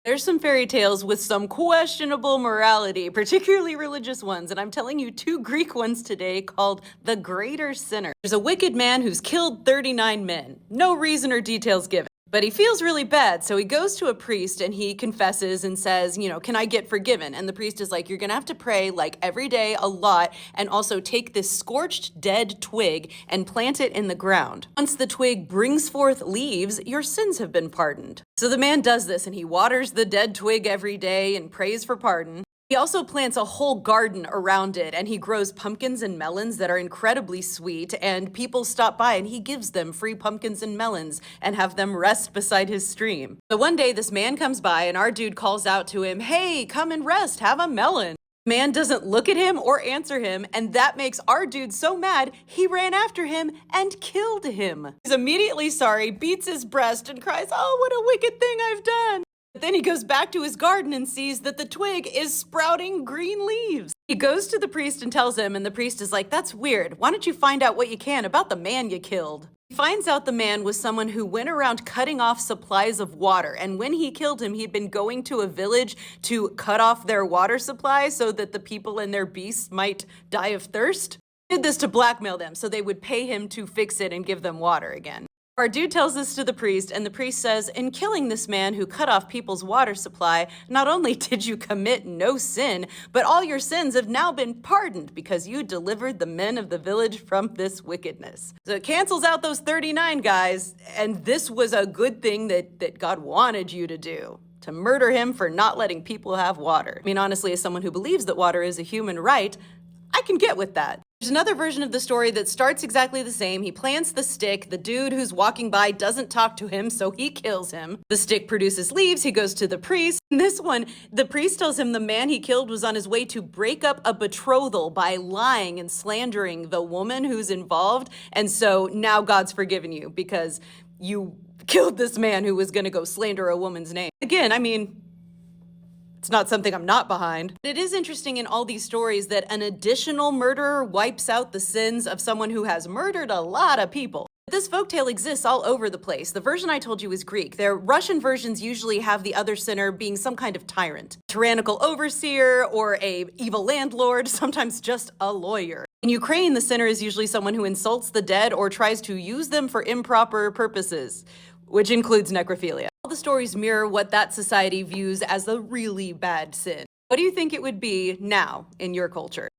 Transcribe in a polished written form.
There's some fairy tales with some questionable morality, particularly religious ones, and I'm telling you two Greek ones today called The Greater Sinner. There's a wicked man who's killed 39 men. No reason or details given. But he feels really bad, so he goes to a priest and he confesses and says, can I get forgiven? And the priest is like, you're gonna have to pray like every day a lot, and also take this scorched dead twig and plant it in the ground. Once the twig brings forth leaves, your sins have been pardoned. So the man does this and he waters the dead twig every day and prays for pardon. He also plants a whole garden around it, and he grows pumpkins and melons that are incredibly sweet, and people stop by and he gives them free pumpkins and melons and have them rest beside his stream. But one day this man comes by and our dude calls out to him, "Hey, come and rest, have a melon." Man doesn't look at him or answer him, and that makes our dude so mad he ran after him and killed him. He's immediately sorry, beats his breast, and cries, "Oh, what a wicked thing I've done." Then he goes back to his garden and sees that the twig is sprouting green leaves. He goes to the priest and tells him, and the priest is like, "That's weird. Why don't you find out what you can about the man you killed?" He finds out the man was someone who went around cutting off supplies of water, and when he killed him, he'd been going to a village to cut off their water supply so that the people and their beasts might die of thirst. He did this to blackmail them so they would pay him to fix it and give them water again. Our dude tells this to the priest, and the priest says, "In killing this man who cut off people's water supply, not only did you commit no sin, but all your sins have now been pardoned because you delivered the men of the village from this wickedness." So it cancels out those 39 guys, and this was a good thing that God wanted you to do. To murder him for not letting people have water. I mean, honestly, as someone who believes that water is a human right, I can get with that. There's another version of the story that starts exactly the same. He plants the stick, the dude who's walking by doesn't talk to him, so he kills him. The stick produces leaves, he goes to the priest. In this one, the priest tells him the man he killed was on his way to break up a betrothal by lying and slandering the woman who's involved, and so now God's forgiven you because you killed this man who was gonna go slander a woman's name. Again, I mean, it's not something I'm not behind. It is interesting in all these stories that an additional murderer wipes out the sins of someone who has murdered a lot of people. This folktale exists all over the place. The version I told you is Greek. Their Russian versions usually have the other sinner being some kind of tyrant, tyrannical overseer, or a evil landlord, sometimes just a lawyer. In Ukraine, the sinner is usually someone who insults the dead or tries to use them for improper purposes, which includes necrophilia. All the stories mirror what that society views as a really bad sin. What do you think it would be now in your culture?